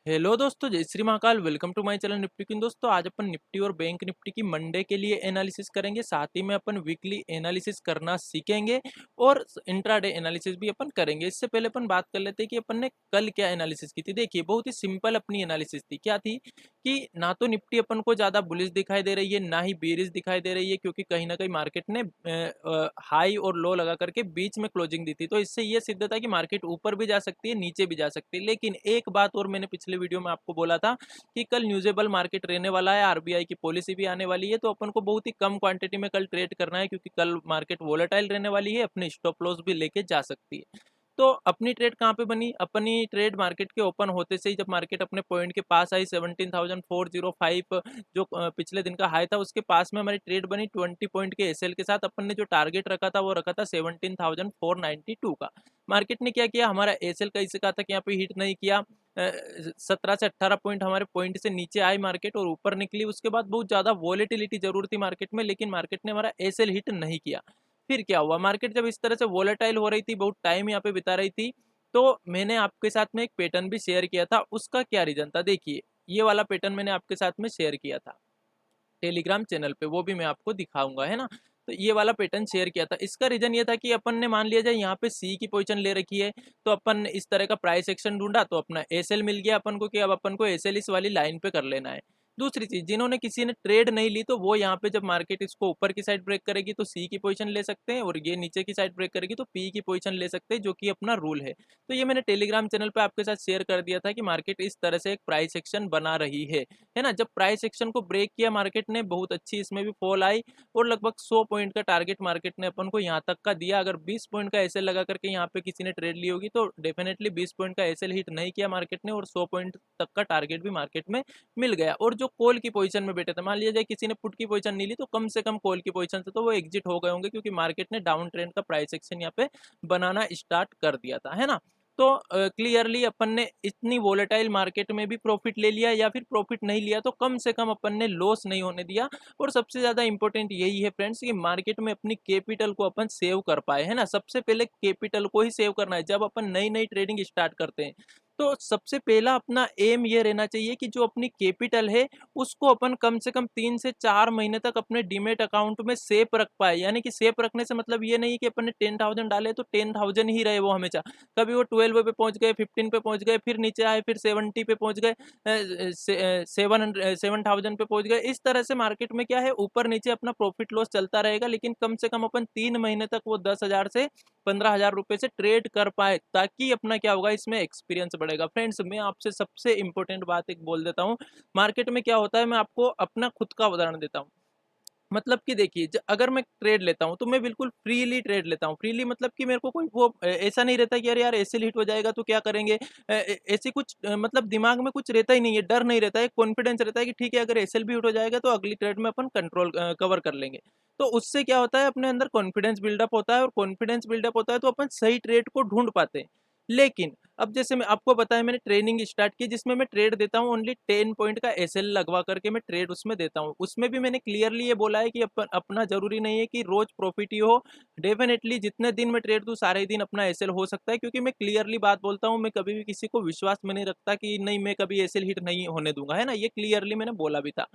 Hello दोस्तों, जय Shri Mahakal. Welcome to my channel Nifty Queen. दोस्तों आज अपन निफ्टी और बैंक निफ्टी की मंडे के लिए एनालिसिस करेंगे, साथ ही में अपन वीकली एनालिसिस करना सीखेंगे और इंट्राडे एनालिसिस भी अपन करेंगे। इससे पहले अपन बात कर लेते हैं कि अपन ने कल क्या एनालिसिस की थी। देखिए, बहुत ही सिंपल अपनी एनालिसिस थी। क्या थी कि ना तो निफ्टी अपन को ज़्यादा बुलिश दिखाई दे रही है, ना ही बेरिश दिखाई दे रही है, क्योंकि कहीं ना कहीं मार्केट ने हाई और लो लगा करके बीच में क्लोजिंग दी थी। तो इससे ये सिद्ध था कि मार्केट ऊपर भी जा सकती है, नीचे भी जा सकती है। लेकिन एक बात और मैंने पिछले वीडियो में आपको बोला था कि कल न्यूजेबल मार्केट रहने वाला है, आरबीआई की पॉलिसी भी आने वाली है, तो अपन को बहुत ही कम क्वांटिटी में कल ट्रेड करना है, क्योंकि कल मार्केट वोलेटाइल रहने वाली है, अपने स्टॉप लॉस भी लेके जा सकती है। तो अपनी ट्रेड कहाँ पे बनी? अपनी ट्रेड मार्केट के ओपन होते से ही, जब मार्केट अपने पॉइंट के पास आई 17,405, जो पिछले दिन का हाई था, उसके पास में हमारी ट्रेड बनी 20 पॉइंट के एसएल के साथ। अपन ने जो टारगेट रखा था वो रखा था 17,492 का। मार्केट ने क्या किया, हमारा एसएल कैसे कहा था कि यहाँ पे हिट नहीं किया। 17 से 18 पॉइंट हमारे पॉइंट से नीचे आई मार्केट और ऊपर निकली। उसके बाद बहुत ज़्यादा वॉलेटिलिटी जरूर थी मार्केट में, लेकिन मार्केट ने हमारा एसएल हिट नहीं किया। फिर क्या हुआ, मार्केट जब इस तरह से वॉलेटाइल हो रही थी, बहुत टाइम यहाँ पे बिता रही थी, तो मैंने आपके साथ में एक पैटर्न भी शेयर किया था। उसका क्या रीजन था? देखिए, ये वाला पैटर्न मैंने आपके साथ में शेयर किया था टेलीग्राम चैनल पे, वो भी मैं आपको दिखाऊंगा, है ना। तो ये वाला पैटर्न शेयर किया था। इसका रीजन ये था कि अपन ने मान लिया जाए यहाँ पे सी की पोजीशन ले रखी है, तो अपन इस तरह का प्राइस एक्शन ढूंढा, तो अपना एसएल मिल गया अपन को कि अब अपन को एसएल इस वाली लाइन पे कर लेना है। दूसरी चीज, जिन्होंने किसी ने ट्रेड नहीं ली, तो वो यहाँ पे जब मार्केट इसको ऊपर की साइड ब्रेक करेगी तो सी की पोजीशन ले सकते हैं, और ये नीचे की साइड ब्रेक करेगी तो पी की पोजीशन ले सकते हैं, जो कि अपना रूल है। तो ये मैंने टेलीग्राम चैनल पे आपके साथ शेयर कर दिया था कि मार्केट इस तरह से एक प्राइस एक्शन बना रही है ना। जब प्राइस एक्शन को ब्रेक किया मार्केट ने, बहुत अच्छी इसमें भी फॉल आई, और लगभग 100 पॉइंट का टारगेट मार्केट ने अपन को यहाँ तक का दिया। अगर 20 पॉइंट का एसएल लगा करके यहाँ पे किसी ने ट्रेड ली होगी, तो डेफिनेटली 20 पॉइंट का एसएल हिट नहीं किया मार्केट ने, और 100 पॉइंट तक का टारगेट भी मार्केट में मिल गया। और जो कॉल की पोजीशन में बैठे थे, मान लिया जाए किसी ने पुट की पोजीशन नहीं ली, तो कम से कम कॉल की पोजीशन से तो वो एग्जिट हो गए होंगे, क्योंकि मार्केट ने डाउन ट्रेंड का प्राइस एक्शन यहाँ पे बनाना स्टार्ट कर दिया था, है ना। तो क्लियरली अपन ने इतनी वोलेटाइल मार्केट में भी प्रॉफिट ले लिया, या फिर प्रॉफिट नहीं लिया तो कम से कम अपन ने लॉस नहीं होने दिया। और सबसे ज्यादा इंपॉर्टेंट यही है फ्रेंड्स कि मार्केट में अपनी कैपिटल को अपन सेव कर पाए, है ना। सबसे पहले कैपिटल को ही सेव करना है। जब अपन नई नई ट्रेडिंग स्टार्ट करते हैं, तो सबसे पहला अपना एम ये रहना चाहिए कि जो अपनी कैपिटल है उसको अपन कम से कम 3 से 4 महीने तक अपने डीमेट अकाउंट में सेफ रख पाए। यानी कि सेफ रखने से मतलब ये नहीं कि अपन ने 10,000 डाले तो 10,000 ही रहे वो हमेशा। कभी वो 12 पे पहुंच गए, 15 पे पहुंच गए, फिर नीचे आए, फिर 70 पे पहुंच गए, 7,000 पे पहुंच गए। इस तरह से मार्केट में क्या है, ऊपर नीचे अपना प्रॉफिट लॉस चलता रहेगा, लेकिन कम से कम अपन 3 महीने तक वो 10,000 से 15,000 रुपए से ट्रेड कर पाए, ताकि अपना क्या होगा, इसमें एक्सपीरियंस बढ़ेगा। फ्रेंड्स, मैं आपसे सबसे इंपॉर्टेंट बात एक बोल देता हूँ। मार्केट में क्या होता है, मैं आपको अपना खुद का उदाहरण देता हूँ। मतलब कि देखिए, अगर मैं ट्रेड लेता हूँ तो मैं बिल्कुल फ्रीली ट्रेड लेता हूँ। फ्रीली मतलब कि मेरे को कोई वो ऐसा नहीं रहता कि अरे यार ऐसे हिट हो जाएगा तो क्या करेंगे, ऐसे कुछ मतलब दिमाग में कुछ रहता ही नहीं है, डर नहीं रहता है, कॉन्फिडेंस रहता है कि ठीक है, अगर एसएल भी हिट हो जाएगा तो अगली ट्रेड में अपन कंट्रोल कवर कर लेंगे। तो उससे क्या होता है, अपने अंदर कॉन्फिडेंस बिल्डअप होता है, और कॉन्फिडेंस बिल्डअप होता है तो अपन सही ट्रेड को ढूंढ पाते हैं। लेकिन अब जैसे मैं आपको बताया, मैंने ट्रेनिंग स्टार्ट की जिसमें मैं ट्रेड देता हूँ ओनली 10 पॉइंट का एसएल लगवा करके मैं ट्रेड उसमें देता हूँ। उसमें भी मैंने क्लियरली ये बोला है कि अपना जरूरी नहीं है कि रोज प्रॉफिट ही हो। डेफिनेटली जितने दिन मैं ट्रेड दूँ सारे ही दिन अपना एसएल हो सकता है, क्योंकि मैं क्लियरली बात बोलता हूँ। मैं कभी भी किसी को विश्वास में नहीं रखता कि नहीं, मैं कभी एसएल हिट नहीं होने दूंगा, है ना। ये क्लियरली मैंने बोला भी था।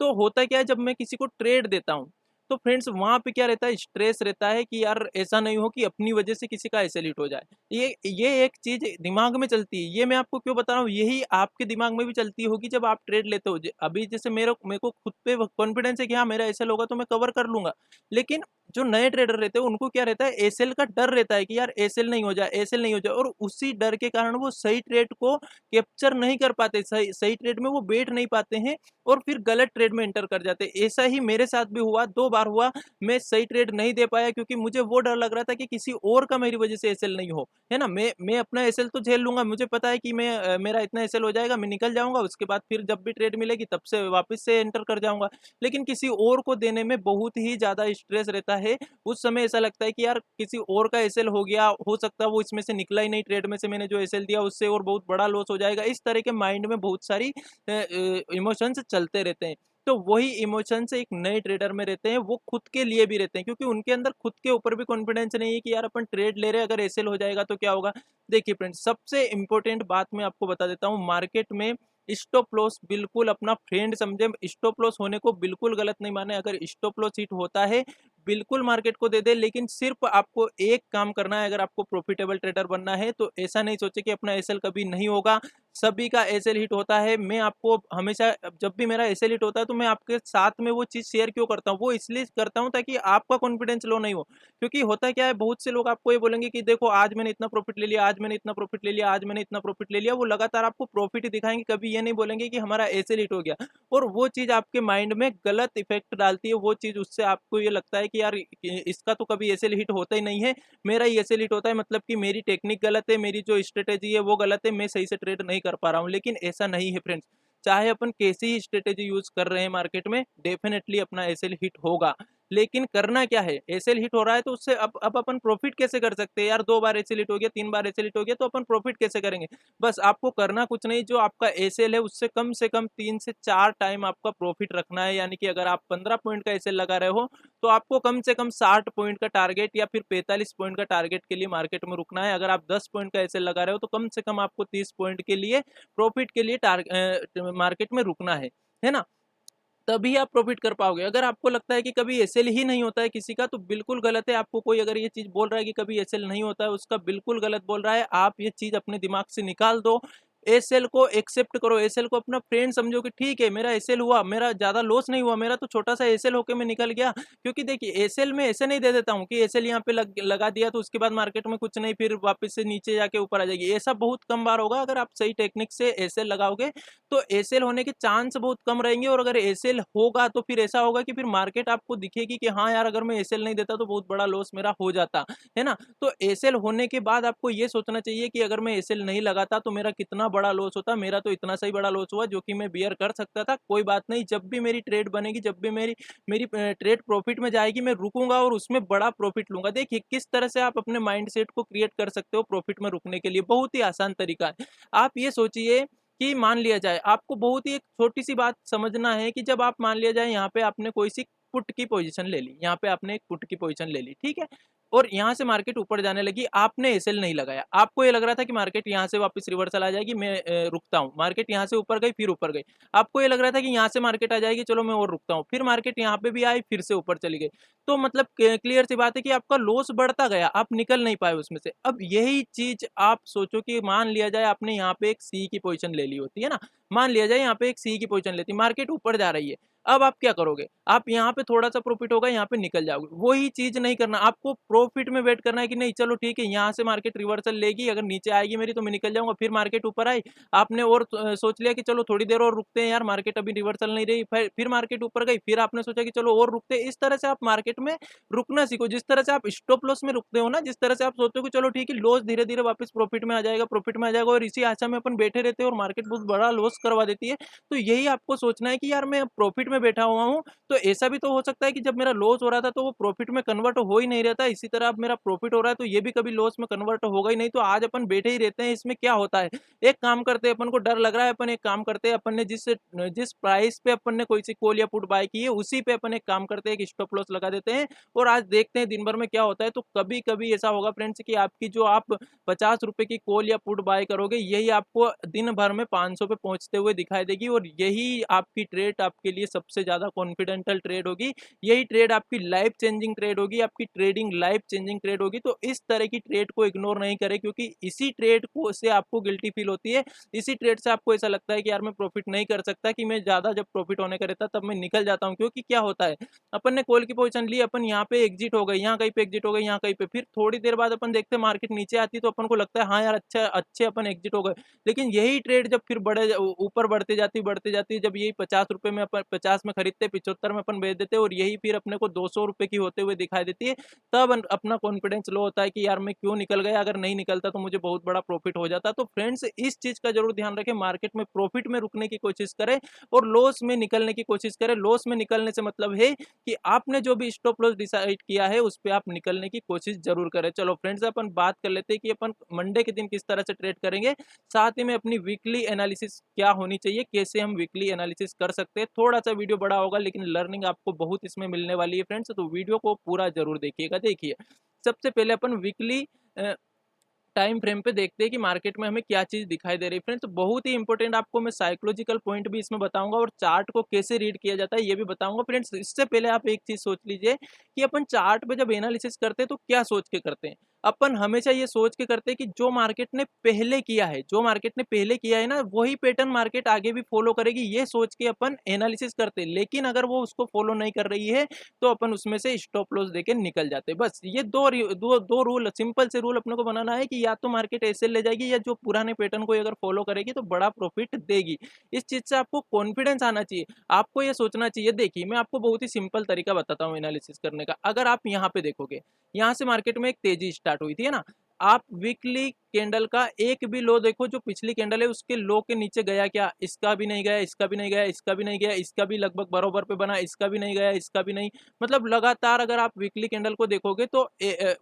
तो होता क्या है, जब मैं किसी को ट्रेड देता हूँ, तो फ्रेंड्स वहां पे क्या रहता है, स्ट्रेस रहता है कि यार ऐसा नहीं हो कि अपनी वजह से किसी का एसएल हिट हो जाए। ये एक चीज दिमाग में चलती है। ये मैं आपको क्यों बता रहा हूँ, यही आपके दिमाग में भी चलती होगी जब आप ट्रेड लेते हो। अभी जैसे मेरे को खुद पे कॉन्फिडेंस है कि हाँ मेरा एसएल होगा तो मैं कवर कर लूंगा। लेकिन जो नए ट्रेडर रहते हैं उनको क्या रहता है, एसएल का डर रहता है कि यार एसएल नहीं हो जाए, एसएल नहीं हो जाए, और उसी डर के कारण वो सही ट्रेड को कैप्चर नहीं कर पाते, सही सही ट्रेड में वो बैठ नहीं पाते हैं, और फिर गलत ट्रेड में एंटर कर जाते हैं। ऐसा ही मेरे साथ भी हुआ, 2 बार हुआ। मैं सही ट्रेड नहीं दे पाया क्योंकि मुझे वो डर लग रहा था कि किसी और का मेरी वजह से एसएल नहीं हो, है ना। मैं अपना एसएल तो झेल लूंगा, मुझे पता है कि मेरा इतना एसएल हो जाएगा, मैं निकल जाऊंगा, उसके बाद फिर जब भी ट्रेड मिलेगी तब से वापस से एंटर कर जाऊंगा। लेकिन किसी और को देने में बहुत ही ज्यादा स्ट्रेस रहता है। उस समय ऐसा लगता है कि यार किसी और का एसएल हो गया, हो सकता है वो इसमें से निकला ही नहीं, ट्रेड में से मैंने जो एसएल दिया उससे, और बहुत बड़ा लॉस हो जाएगा। इस तरह के माइंड में बहुत सारी इमोशंस चलते रहते हैं। तो वही इमोशंस एक नए ट्रेडर में रहते हैं, वो खुद के लिए भी रहते हैं, क्योंकि उनके अंदर खुद के ऊपर भी कॉन्फिडेंस नहीं है कि यार अपन ट्रेड ले रहे हैं, अगर एसेल हो जाएगा तो क्या होगा। देखिए फ्रेंड्स, सबसे इंपॉर्टेंट बात मैं आपको बता देता हूँ, मार्केट में स्टॉप लॉस बिल्कुल अपना फ्रेंड समझे, स्टॉप लॉस होने को बिल्कुल गलत नहीं माने। अगर स्टॉप लॉस हिट होता है, बिल्कुल मार्केट को दे दे, लेकिन सिर्फ आपको एक काम करना है, अगर आपको प्रॉफिटेबल ट्रेडर बनना है तो ऐसा नहीं सोचे कि अपना एसएल कभी नहीं होगा। सभी का एसएल हिट होता है। मैं आपको हमेशा, जब भी मेरा एसएल हिट होता है तो मैं आपके साथ में वो चीज़ शेयर क्यों करता हूँ, वो इसलिए करता हूँ ताकि आपका कॉन्फिडेंस लो नहीं हो। क्योंकि होता क्या है, बहुत से लोग आपको ये बोलेंगे कि देखो आज मैंने इतना प्रॉफिट ले लिया, आज मैंने इतना प्रॉफिट ले लिया, आज मैंने इतना प्रॉफिट ले लिया, वो लगातार आपको प्रॉफिट ही दिखाएंगे, कभी ये नहीं बोलेंगे कि हमारा एसएल हिट हो गया। और वो चीज़ आपके माइंड में गलत इफेक्ट डालती है। वो चीज़, उससे आपको ये लगता है कि यार इसका तो कभी एसएल हिट होता ही नहीं है, मेरा ही एसएल हिट होता है, मतलब कि मेरी टेक्निक गलत है, मेरी जो स्ट्रेटेजी है वो गलत है, मैं सही से ट्रेड नहीं कर पा रहा हूँ। लेकिन ऐसा नहीं है फ्रेंड्स, चाहे अपन कैसी ही स्ट्रेटेजी यूज कर रहे हैं मार्केट में, डेफिनेटली अपना एसएल हिट होगा। लेकिन करना क्या है, एसएल हिट हो रहा है तो उससे अब अपन प्रॉफिट कैसे कर सकते हैं यार। 2 बार एसएल हिट हो गया, 3 बार एसएल हिट हो गया, तो अपन प्रॉफिट कैसे करेंगे। बस आपको करना कुछ नहीं, जो आपका एसएल है उससे कम 3 से 4 टाइम आपका प्रॉफिट रखना है। यानी कि अगर आप 15 पॉइंट का एसएल लगा रहे हो तो आपको कम से कम 60 पॉइंट का टारगेट या फिर 45 पॉइंट का टारगेट के लिए मार्केट में रुकना है। अगर आप 10 पॉइंट का एसएल लगा रहे हो तो कम से कम आपको 30 पॉइंट के लिए प्रॉफिट के लिए मार्केट में रुकना है ना। तभी आप प्रॉफिट कर पाओगे। अगर आपको लगता है कि कभी एसएल ही नहीं होता है किसी का, तो बिल्कुल गलत है। आपको कोई अगर ये चीज़ बोल रहा है कि कभी एसएल नहीं होता है, उसका बिल्कुल गलत बोल रहा है। आप ये चीज़ अपने दिमाग से निकाल दो। एसएल को एक्सेप्ट करो, एसएल को अपना फ्रेंड समझो कि ठीक है, मेरा एसएल हुआ, मेरा ज़्यादा लॉस नहीं हुआ, मेरा तो छोटा सा एसएल होके मैं निकल गया। क्योंकि देखिए, एसएल में ऐसे नहीं दे देता हूँ कि एसएल यहाँ पे लगा दिया तो उसके बाद मार्केट में कुछ नहीं, फिर वापस से नीचे जाके ऊपर आ जाएगी। ऐसा बहुत कम बार होगा। अगर आप सही टेक्निक से एसएल लगाओगे तो एसएल होने के चांस बहुत कम रहेंगे। और अगर एसएल होगा तो फिर ऐसा होगा कि फिर मार्केट आपको दिखेगी कि हाँ यार, अगर मैं एसएल नहीं देता तो बहुत बड़ा लॉस मेरा हो जाता है ना। तो एसएल होने के बाद आपको ये सोचना चाहिए कि अगर मैं एसएल नहीं लगाता तो मेरा कितना बड़ा लॉस होता। मेरा तो इतना सही बड़ा लॉस हुआ जो कि मैं बियर कर सकता था। कोई बात नहीं, जब भी मेरी ट्रेड बनेगी, जब भी मेरी मेरी ट्रेड प्रॉफिट में जाएगी, मैं रुकूंगा और उसमें बड़ा प्रॉफिट लूंगा। देखिए किस तरह से आप अपने माइंडसेट को क्रिएट कर सकते हो प्रॉफिट में रुकने के लिए। बहुत ही आसान तरीका है। आप ये सोचिए कि मान लिया जाए, आपको बहुत ही एक छोटी सी बात समझना है कि जब आप मान लिया जाए यहाँ पे आपने कोई सी पुट की पोजीशन ले ली, यहाँ पे आपने एक पुट की पोजीशन ले ली, ठीक है। और यहाँ से मार्केट ऊपर जाने लगी, आपने एसएल नहीं लगाया। आपको ये लग रहा था कि मार्केट यहाँ से वापस रिवर्सल आ जाएगी, मैं रुकता हूँ। मार्केट यहाँ से ऊपर गई, फिर ऊपर गई। आपको ये लग रहा था कि यहाँ से मार्केट आ जाएगी, चलो मैं और रुकता हूँ। फिर मार्केट यहाँ पे भी आई, फिर से ऊपर चली गई। तो मतलब क्लियर सी बात है कि आपका लॉस बढ़ता गया, आप निकल नहीं पाए उसमें से। अब यही चीज आप सोचो कि मान लिया जाए आपने यहाँ पे एक सी की पोजीशन ले ली होती है ना। मान लिया जाए यहाँ पे एक सी की पोजीशन लेती, मार्केट ऊपर जा रही है। अब आप क्या करोगे, आप यहाँ पे थोड़ा सा प्रॉफिट होगा, यहाँ पे निकल जाओगे। वही चीज नहीं करना, आपको प्रॉफिट में वेट करना है कि नहीं चलो ठीक है, यहाँ से मार्केट रिवर्सल लेगी, अगर नीचे आएगी मेरी तो मैं निकल जाऊंगा। फिर मार्केट ऊपर आई, आपने और सोच लिया कि चलो थोड़ी देर और रुकते हैं यार, मार्केट अभी रिवर्सल नहीं रही। फिर मार्केट ऊपर गई, फिर आपने सोचा कि चलो और रुकते हैं। इस तरह से आप मार्केट में रुकना सीखो। जिस तरह से आप स्टॉप लॉस में रुकते हो ना, जिस तरह से आप सोचते हो कि चलो ठीक है, लॉस धीरे धीरे वापस प्रॉफिट में आ जाएगा, प्रॉफिट में आ जाएगा, और इसी आशा में अपन बैठे रहते हैं और मार्केट बहुत बड़ा लॉस करवा देती है। तो यही आपको सोचना है कि यार मैं प्रॉफिट में बैठा हुआ हूँ, तो ऐसा भी तो हो सकता है कि जब मेरा लॉस हो रहा था तो वो प्रॉफिट में कन्वर्ट हो ही नहीं रहता। इसी तरह अब मेरा प्रॉफिट हो रहा है तो ये भी कभी लॉस में कन्वर्ट होगा ही नहीं। तो आज अपन बैठे ही रहते हैं, इसमें क्या होता है। एक काम करते हैं, अपन को डर लग रहा है, अपन एक काम करते हैं, अपन ने जिस प्राइस पे अपन ने कोई सी कॉल या पुट बाय की है, उसी पे अपन एक काम करते हैं कि स्टॉप लॉस लगा देते हैं। और आज देखते हैं दिन भर में क्या होता है। तो कभी कभी ऐसा होगा फ्रेंड्स कि आपकी जो आप 50 रुपए की कॉल या पुट बाय करोगे, यही आपको दिन भर में 500 पे पहुंचते हुए दिखाई देगी। और यही आपकी ट्रेड आपके लिए सबसे ज्यादा कॉन्फिडेंटल ट्रेड होगी। यही ट्रेड आपकी लाइफ चेंजिंग ट्रेड होगी, आपकी ट्रेडिंग लाइफ चेंजिंग ट्रेड होगी। तो इस तरह की ट्रेड को इग्नोर नहीं करें, क्योंकि इसी ट्रेड को से आपको गिल्टी फील होती है। इसी ट्रेड से आपको ऐसा लगता है कि यार मैं प्रॉफिट नहीं कर सकता, कि मैं ज्यादा जब प्रॉफिट होने का रहता तब मैं निकल जाता हूँ। क्योंकि क्या होता है, अपन ने कॉल की पोजीशन ली, अपन यहाँ पे एग्जिट हो गए, यहाँ कहीं पे एग्जिट हो गए, यहाँ कहीं पे, फिर थोड़ी देर बाद अपन देखते हैं मार्केट नीचे आती, तो अपन को लगता है हाँ यार अच्छा अच्छे अपन एग्जिट हो गए। लेकिन यही ट्रेड जब फिर ऊपर बढ़ते जाती है, जब यही 50 रुपए में अपन 50 में खरीदते, 75 में अपन बेच देते, और यही फिर अपने को 200 रुपए की होते हुए दिखाई देती है, तब अपना कॉन्फिडेंस लो होता है कि यार मैं क्यों निकल गया, अगर नहीं निकलता तो मुझे बहुत बड़ा प्रॉफिट हो जाता। तो फ्रेंड्स इस चीज का जरूर ध्यान रखें, मार्केट में प्रॉफिट में रुकने की कोशिश करें और लॉस में निकलने की कोशिश करें। लॉस में निकलने से मतलब है कि आपने जो भी स्टॉप लॉस डिसाइड किया है उस पर आप निकलने की कोशिश जरूर करें। चलो फ्रेंड्स, अपन बात कर लेते हैं कि अपन मंडे के दिन किस तरह से ट्रेड करेंगे, साथ ही में अपनी वीकली एनालिसिस क्या होनी चाहिए, कैसे हम वीकली एनालिसिस कर सकते हैं। थोड़ा सा वीडियो बड़ा होगा लेकिन लर्निंग आपको बहुत इसमें मिलने वाली है फ्रेंड्स, तो वीडियो को पूरा जरूर देखिएगा। देखिए सबसे पहले अपन वीकली टाइम फ्रेम पे देखते हैं कि मार्केट में हमें क्या चीज दिखाई दे रही है फ्रेंड्स। तो बहुत ही इंपॉर्टेंट आपको मैं साइकोलॉजिकल पॉइंट भी इसमें बताऊंगा और चार्ट को कैसे रीड किया जाता है ये भी बताऊंगा फ्रेंड्स। इससे पहले आप एक चीज सोच लीजिए कि अपन चार्ट पे जब एनालिसिस करते हैं तो क्या सोच के करते हैं। अपन हमेशा ये सोच के करते हैं कि जो मार्केट ने पहले किया है, जो मार्केट ने पहले किया है ना, वही पैटर्न मार्केट आगे भी फॉलो करेगी, ये सोच के अपन एनालिसिस करते हैं। लेकिन अगर वो उसको फॉलो नहीं कर रही है तो अपन उसमें से स्टॉप लॉस देके निकल जाते। बस ये दो रूल, सिंपल से रूल अपने को बनाना है कि या तो मार्केट ऐसे ले जाएगी या जो पुराने पैटर्न को अगर फॉलो करेगी तो बड़ा प्रॉफिट देगी। इस चीज से आपको कॉन्फिडेंस आना चाहिए, आपको ये सोचना चाहिए। देखिए मैं आपको बहुत ही सिंपल तरीका बताता हूँ एनालिसिस करने का। अगर आप यहाँ पे देखोगे, यहाँ से मार्केट में एक तेजी स्टार्ट हुई थी है ना, आप वीकली कैंडल का एक भी लो देखो, जो पिछली कैंडल है उसके लो के नीचे गया क्या? इसका भी नहीं गया, इसका भी नहीं गया, इसका भी नहीं गया, इसका भी लगभग बराबर पे बना, इसका भी नहीं गया, इसका भी नहीं। मतलब लगातार अगर आप वीकली कैंडल को देखोगे तो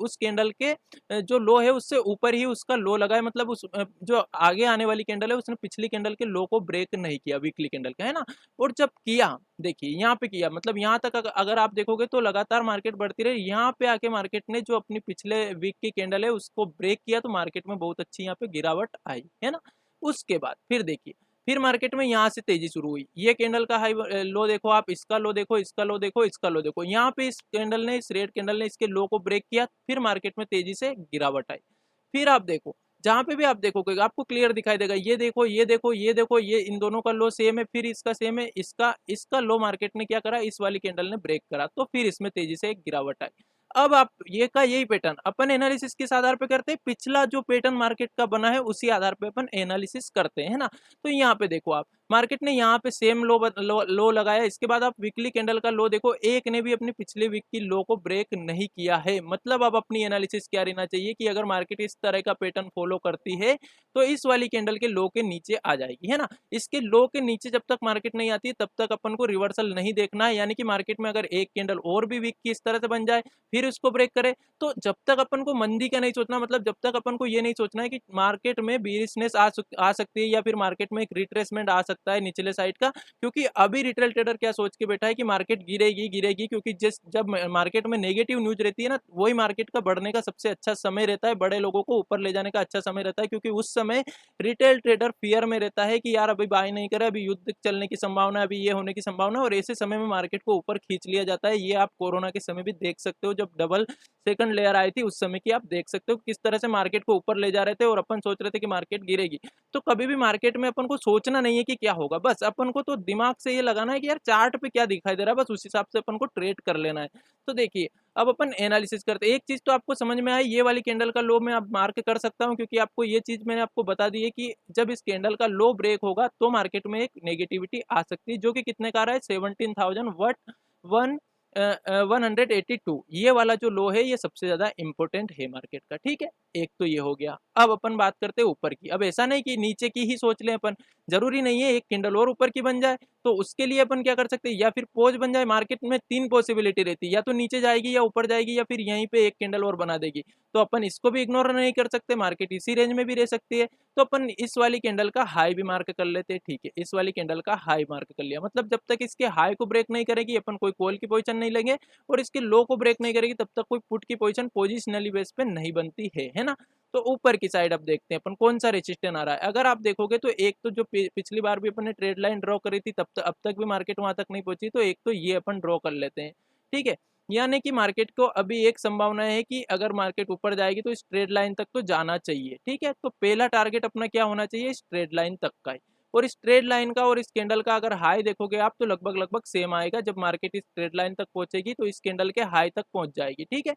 उस कैंडल के जो लो है उससे ऊपर ही उसका लो लगा है। मतलब उस जो आगे आने वाली कैंडल है उसने पिछली कैंडल के लो को ब्रेक नहीं किया वीकली कैंडल का, है ना। और जब किया, देखिए यहाँ पे किया, मतलब यहाँ तक अगर आप देखोगे तो लगातार मार्केट बढ़ती रही। यहाँ पे आके मार्केट ने जो अपनी पिछले वीक की कैंडल है उसको ब्रेक किया तो मार्केट में बहुत अच्छी यहाँ पे गिरावट आई, है ना। उसके बाद फिर देखिए, फिर मार्केट में यहाँ से तेजी शुरू हुई। ये कैंडल का हाई लो देखो, आप इसका लो देखो, इसका लो देखो, इसका लो देखो। यहाँ पे इस कैंडल ने, इस रेड कैंडल ने इसके लो को ब्रेक किया, फिर मार्केट में तेजी से गिरावट आई। फिर आप देखो, जहां पे भी आप देखोगे आपको क्लियर दिखाई देगा, ये देखो, ये देखो, ये देखो, ये इन दोनों का लो सेम है, फिर इसका सेम है, इसका इसका लो मार्केट ने क्या करा, इस वाली कैंडल ने ब्रेक करा, तो फिर इसमें तेजी से एक गिरावट आई। अब आप ये का यही पैटर्न अपन एनालिसिस किस आधार पे करते हैं, पिछला जो पैटर्न मार्केट का बना है उसी आधार पे अपन एनालिसिस करते हैं ना। तो यहाँ पे देखो आप, मार्केट ने यहाँ पे सेम लो लगाया, इसके बाद आप वीकली कैंडल का लो देखो, एक ने भी अपनी पिछले वीक की लो को ब्रेक नहीं किया है। मतलब अब अपनी एनालिसिस क्या रहना चाहिए कि अगर मार्केट इस तरह का पैटर्न फॉलो करती है तो इस वाली कैंडल के लो के नीचे आ जाएगी, है ना। इसके लो के नीचे जब तक मार्केट नहीं आती तब तक अपन को रिवर्सल नहीं देखना है। यानी कि मार्केट में अगर एक कैंडल और भी वीक की इस तरह से बन जाए फिर उसको ब्रेक करे, तो जब तक अपन को मंदी का नहीं सोचना, मतलब जब तक अपन को ये नहीं सोचना है कि मार्केट में बीरिशनेस आ सकती है या फिर मार्केट में एक रिट्रेसमेंट आ सकता है निचले साइड का। क्योंकि अभी रिटेल ट्रेडर क्या सोच के बैठा है कि मार्केट गिरेगी गिरेगी, क्योंकि जब मार्केट में नेगेटिव न्यूज रहती है ना, वही मार्केट का बढ़ने का सबसे अच्छा समय रहता है, बड़े लोगों को ऊपर ले जाने का अच्छा समय रहता है। क्योंकि उस समय रिटेल ट्रेडर फियर में रहता है कि यार अभी बाय नहीं करे, अभी युद्ध चलने की संभावना है, अभी ये होने की संभावना है, और ऐसे समय में मार्केट को ऊपर खींच लिया जाता है। ये आप कोरोना के समय भी देख सकते हो, जब डबल सेकंड लेयर आई थी उस समय की आप देख सकते हो किस तरह से मार्केट को ऊपर ले जा रहे थे और अपन सोच रहे थे कि मार्केट गिरेगी। तो कभी भी मार्केट में अपन को सोचना नहीं है कि क्या होगा, बस अपन को तो दिमाग से ये लगाना है कि यार चार्ट पे क्या दिखाई दे रहा है, बस उस हिसाब से अपन को ट्रेड कर लेना है। तो देखिए अब अपन एनालिसिस करते हैं। एक चीज तो आपको समझ में आई, ये वाली कैंडल का लो मैं अब मार्क कर सकता हूँ, क्योंकि आपको ये चीज मैंने आपको बता दी है कि जब इस कैंडल का लो ब्रेक होगा तो मार्केट में एक नेगेटिविटी आ सकती है, जो कि कितने का आ रहा है, 17,000 वट वन 182। ये वाला जो लो है ये सबसे ज्यादा इंपॉर्टेंट है मार्केट का, ठीक है। एक तो ये हो गया। अब अपन बात करते हैं ऊपर की। अब ऐसा नहीं कि नीचे की ही सोच लें अपन, जरूरी नहीं है एक कैंडल और ऊपर की बन जाए। तो उसके लिए अपन क्या कर सकते हैं, या फिर पोज बन जाए। मार्केट में तीन पॉसिबिलिटी रहती है, या तो नीचे जाएगी या ऊपर जाएगी या फिर यहीं पे एक कैंडल और बना देगी। तो अपन इसको भी इग्नोर नहीं कर सकते, मार्केट इसी रेंज में भी रह सकती है। तो अपन इस वाली कैंडल का हाई भी मार्क कर लेते हैं, ठीक है। इस वाली कैंडल का हाई मार्क कर लिया, मतलब जब तक इसके हाई को ब्रेक नहीं करेगी अपन कोई कॉल की पोजीशन नहीं लेंगे, और इसके लो को ब्रेक नहीं करेगी तब तक कोई पुट की पोजीशन पोजिशनली बेस पे नहीं बनती है ना। तो ऊपर की साइड अब देखते हैं अपन कौन सा रेजिस्टेंस आ रहा है। अगर आप देखोगे तो एक तो जो पिछली बार भी अपन ने ट्रेड लाइन ड्रॉ करी थी तब तक अब तक भी मार्केट वहां तक नहीं पहुंची, तो एक तो ये अपन ड्रॉ कर लेते हैं, ठीक है। यानी कि मार्केट को अभी एक संभावना है कि अगर मार्केट ऊपर जाएगी तो इस ट्रेड लाइन तक तो जाना चाहिए, ठीक है। तो पहला टारगेट अपना क्या होना चाहिए, इस ट्रेड लाइन तक का ही। और इस ट्रेड लाइन का और इस कैंडल का अगर हाई देखोगे आप तो लगभग लगभग सेम आएगा। जब मार्केट इस ट्रेड लाइन तक पहुंचेगी तो इस कैंडल के हाई तक पहुंच जाएगी, ठीक है।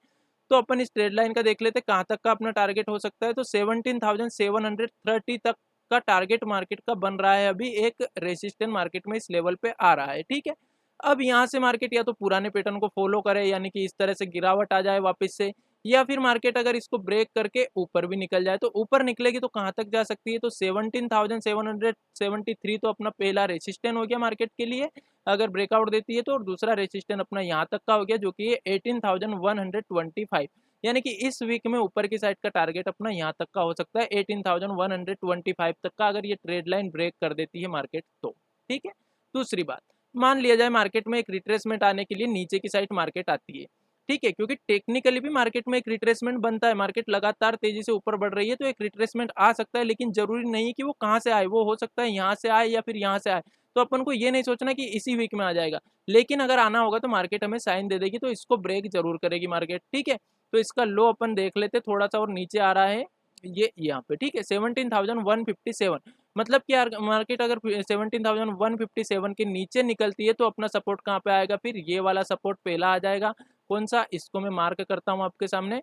तो अपन इस ट्रेड लाइन का देख लेते हैं कहाँ तक का अपना टारगेट हो सकता है। तो 17,730 तक का टारगेट मार्केट का बन रहा है। अभी एक रेजिस्टेंस मार्केट में इस लेवल पे आ रहा है, ठीक है। अब यहाँ से मार्केट या तो पुराने पैटर्न को फॉलो करे, यानी कि इस तरह से गिरावट आ जाए वापस से, या फिर मार्केट अगर इसको ब्रेक करके ऊपर भी निकल जाए। तो ऊपर निकलेगी तो कहाँ तक जा सकती है, तो 17,773 तो अपना पहला रेसिस्टेंट हो गया मार्केट के लिए अगर ब्रेकआउट देती है तो, और दूसरा रेसिस्टेंट अपना यहाँ तक का हो गया जो कि 18,125। यानी कि इस वीक में ऊपर की साइड का टारगेट अपना यहाँ तक का हो सकता है 18,125 तक का, अगर ये ट्रेड लाइन ब्रेक कर देती है मार्केट तो, ठीक है। दूसरी बात, मान लिया जाए मार्केट में एक रिट्रेसमेंट आने के लिए नीचे की साइड मार्केट आती है, ठीक है, क्योंकि टेक्निकली भी मार्केट में एक रिट्रेसमेंट बनता है, मार्केट लगातार तेजी से ऊपर बढ़ रही है तो एक रिट्रेसमेंट आ सकता है, लेकिन जरूरी नहीं है कि वो कहाँ से आए, वो हो सकता है यहाँ से आए या फिर यहाँ से आए। तो अपन को ये नहीं सोचना कि इसी वीक में आ जाएगा, लेकिन अगर आना होगा तो मार्केट हमें साइन दे देगी, तो इसको ब्रेक जरूर करेगी मार्केट, ठीक है। तो इसका लो अपन देख लेते, थोड़ा सा और नीचे आ रहा है ये यहाँ पे, ठीक है, 17,157। मतलब कि मार्केट अगर 17,157 के नीचे निकलती है तो अपना सपोर्ट कहाँ पे आएगा, फिर ये वाला सपोर्ट पहला आ जाएगा। कौन सा, इसको मैं मार्क करता हूँ आपके सामने,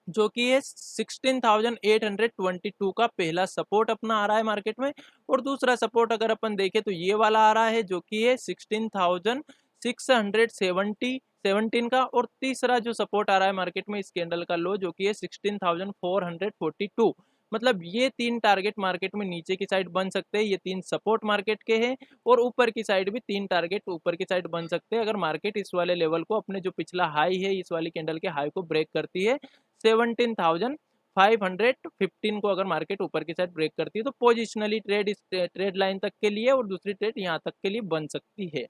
जो कि ये 16,822 का पहला सपोर्ट अपना आ रहा है मार्केट में। और दूसरा सपोर्ट अगर अपन देखें तो ये वाला आ रहा है, जो कि ये 16,617 का। और तीसरा जो सपोर्ट आ रहा है मार्केट में इस कैंडल का लो, जो कि है 16,442। मतलब ये तीन टारगेट मार्केट में नीचे की साइड बन सकते हैं, ये तीन सपोर्ट मार्केट के हैं। और ऊपर की साइड भी तीन टारगेट ऊपर की साइड बन सकते हैं, अगर मार्केट इस वाले लेवल को, अपने जो पिछला हाई है इस वाली कैंडल के हाई को ब्रेक करती है। 17,515 को अगर मार्केट ऊपर की साइड ब्रेक करती है तो पोजिशनली ट्रेड इस ट्रेड लाइन तक के लिए और दूसरी ट्रेड यहाँ तक के लिए बन सकती है।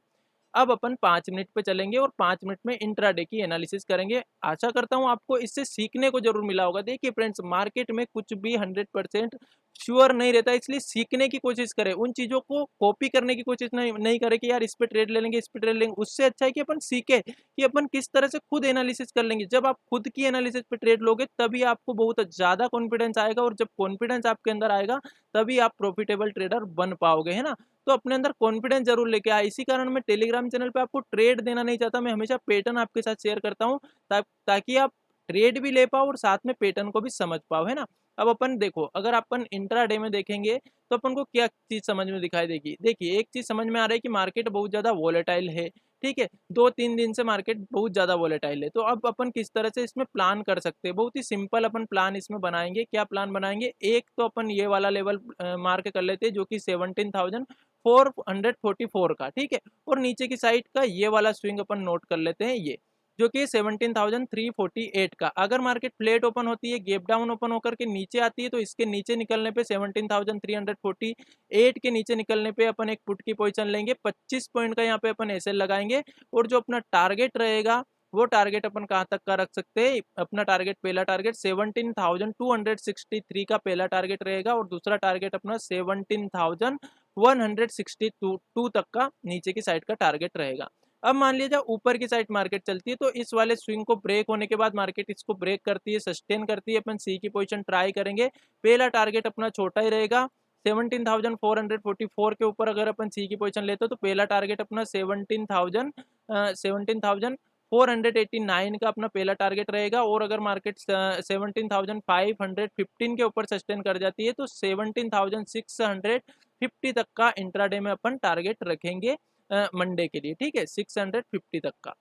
अब अपन 5 मिनट पे चलेंगे और 5 मिनट में इंट्राडे की एनालिसिस करेंगे। आशा करता हूँ आपको इससे सीखने को जरूर मिला होगा। देखिए फ्रेंड्स, मार्केट में कुछ भी 100% श्योर नहीं रहता, इसलिए सीखने की कोशिश करें, उन चीज़ों को कॉपी करने की कोशिश नहीं करें कि यार इस पे ट्रेड ले लेंगे, इस पे ट्रेड लेंगे। उससे अच्छा है कि अपन सीखे कि अपन किस तरह से खुद एनालिसिस कर लेंगे। जब आप खुद की एनालिसिस पे ट्रेड लोगे तभी आपको बहुत ज़्यादा कॉन्फिडेंस आएगा, और जब कॉन्फिडेंस आपके अंदर आएगा तभी आप प्रॉफिटेबल ट्रेडर बन पाओगे, है ना। तो अपने अंदर कॉन्फिडेंस जरूर लेके आए। इसी कारण मैं टेलीग्राम चैनल पे आपको ट्रेड देना नहीं चाहता, मैं हमेशा पैटर्न आपके साथ शेयर करता हूँ, ताकि आप ट्रेड भी ले पाओ और साथ में पैटर्न को भी समझ पाओ, है ना। अब अपन देखो, अगर अपन इंट्राडे में देखेंगे तो अपन को क्या चीज समझ में दिखाई देगी। देखिए, एक चीज समझ में आ रहा है कि मार्केट बहुत ज्यादा वोलेटाइल है, ठीक है, 2-3 दिन से मार्केट बहुत ज्यादा वोलेटाइल है। तो अब अपन किस तरह से इसमें प्लान कर सकते हैं, बहुत ही सिंपल अपन प्लान इसमें बनाएंगे। क्या प्लान बनाएंगे, एक तो अपन ये वाला लेवल मार्क कर लेते हैं, जो कि 17,444 का, ठीक है। और नीचे की साइड का ये वाला स्विंग अपन नोट कर लेते हैं, ये जो कि 17,348 का। अगर मार्केट फ्लैट ओपन होती है, गैप डाउन ओपन होकर के नीचे आती है, तो इसके नीचे निकलने पे 17,348 के नीचे निकलने पे अपन एक पुट की पोजीशन लेंगे, 25 पॉइंट का यहाँ पे अपन एसएल लगाएंगे। और जो अपना टारगेट रहेगा वो टारगेट अपन कहाँ तक का रख सकते हैं, अपना टारगेट, पहला टारगेट 17,263 का पहला टारगेट रहेगा, और दूसरा टारगेट अपना 17,162 तक का नीचे की साइड का टारगेट रहेगा। अब मान लीजिए ऊपर की साइड मार्केट चलती है, तो इस वाले स्विंग को ब्रेक होने के बाद मार्केट इसको ब्रेक करती है, सस्टेन करती है, अपन सी की पोजीशन ट्राई करेंगे। पहला टारगेट अपना छोटा ही रहेगा, 17,444 के ऊपर अगर अपन सी की पोजीशन लेते हो तो पहला टारगेट अपना 17,489 का अपना पहला टारगेट रहेगा। और अगर मार्केट 17,515 के ऊपर सस्टेन कर जाती है तो 17,650 तक का इंट्राडे में अपन टारगेट रखेंगे मंडे के लिए, ठीक है, 650 तक का।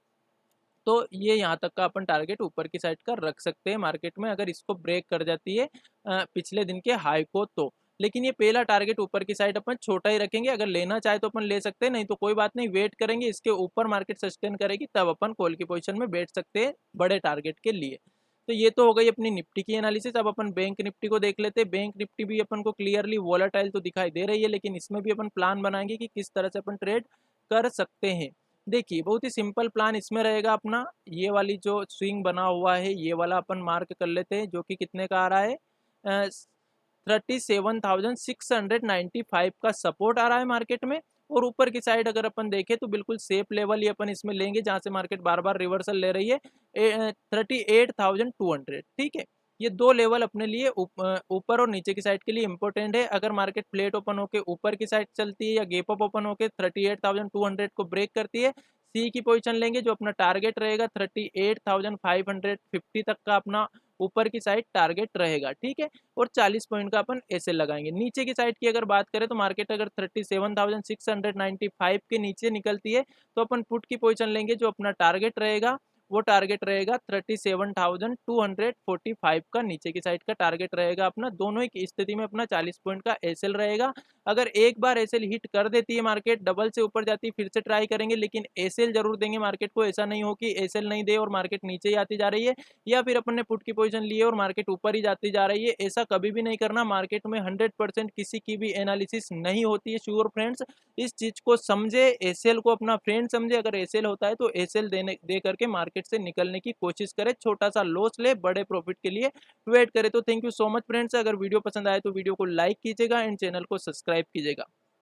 तो ये यहाँ तक का अपन टारगेट ऊपर की साइड का रख सकते हैं मार्केट में, अगर इसको ब्रेक कर जाती है पिछले दिन के हाई को तो। लेकिन ये पहला टारगेट ऊपर की साइड अपन छोटा ही रखेंगे, अगर लेना चाहे तो अपन ले सकते हैं, नहीं तो कोई बात नहीं, वेट करेंगे, इसके ऊपर मार्केट सस्टेन करेगी तब अपन कॉल की पोजीशन में बैठ सकते हैं बड़े टारगेट के लिए। तो ये तो हो गई अपनी निफ्टी की एनालिसिस। अब अपन बैंक निफ्टी को देख लेते हैं। बैंक निफ्टी भी अपन को क्लियरली वॉलेटाइल तो दिखाई दे रही है, लेकिन इसमें भी अपन प्लान बनाएंगे कि किस तरह से अपन ट्रेड कर सकते हैं। देखिए, बहुत ही सिंपल प्लान इसमें रहेगा अपना, ये वाली जो स्विंग बना हुआ है ये वाला अपन मार्क कर लेते हैं, जो कि कितने का आ रहा है, 37,695 का सपोर्ट आ रहा है मार्केट में। और ऊपर की साइड अगर अपन देखें तो बिल्कुल सेफ लेवल ही अपन इसमें लेंगे, जहां से मार्केट बार बार रिवर्सल ले रही है, 38,200, ठीक है। ये दो लेवल अपने लिए ऊपर और नीचे की साइड के लिए इंपॉर्टेंट है। अगर मार्केट फ्लैट ओपन होकर ऊपर की साइड चलती है या गैप अप ओपन होकर 38,200 को ब्रेक करती है, सी की पोजीशन लेंगे, जो अपना टारगेट रहेगा 38,550 तक का अपना ऊपर की साइड टारगेट रहेगा, ठीक है। और 40 पॉइंट का अपन ऐसे लगाएंगे। नीचे की साइड की अगर बात करें तो मार्केट अगर 37,695 के नीचे निकलती है तो अपन पुट की पोजीशन लेंगे, जो अपना टारगेट रहेगा वो टारगेट रहेगा 37,245 का, नीचे की साइड का टारगेट रहेगा अपना। दोनों ही स्थिति में अपना 40 पॉइंट का एसएल रहेगा। अगर एक बार एसएल हिट कर देती है मार्केट, डबल से ऊपर जाती है, फिर से ट्राई करेंगे, लेकिन एसएल जरूर देंगे मार्केट को। ऐसा नहीं हो कि एसएल नहीं दे और मार्केट नीचे ही आती जा रही है, या फिर अपन ने पुट की पोजीशन ली है और मार्केट ऊपर ही जाती जा रही है। ऐसा कभी भी नहीं करना। मार्केट में 100% किसी की भी एनालिसिस नहीं होती है श्योर फ्रेंड्स। इस चीज को समझे, एसएल को अपना फ्रेंड समझे। अगर एसएल होता है तो एसएल दे करके मार्केट से निकलने की कोशिश करे, छोटा सा लॉस ले, बड़े प्रॉफिट के लिए वेट करे। तो thank you so much friends. अगर वीडियो पसंद आए तो वीडियो को लाइक कीजिएगा एंड चैनल को सब्सक्राइब कीजिएगा।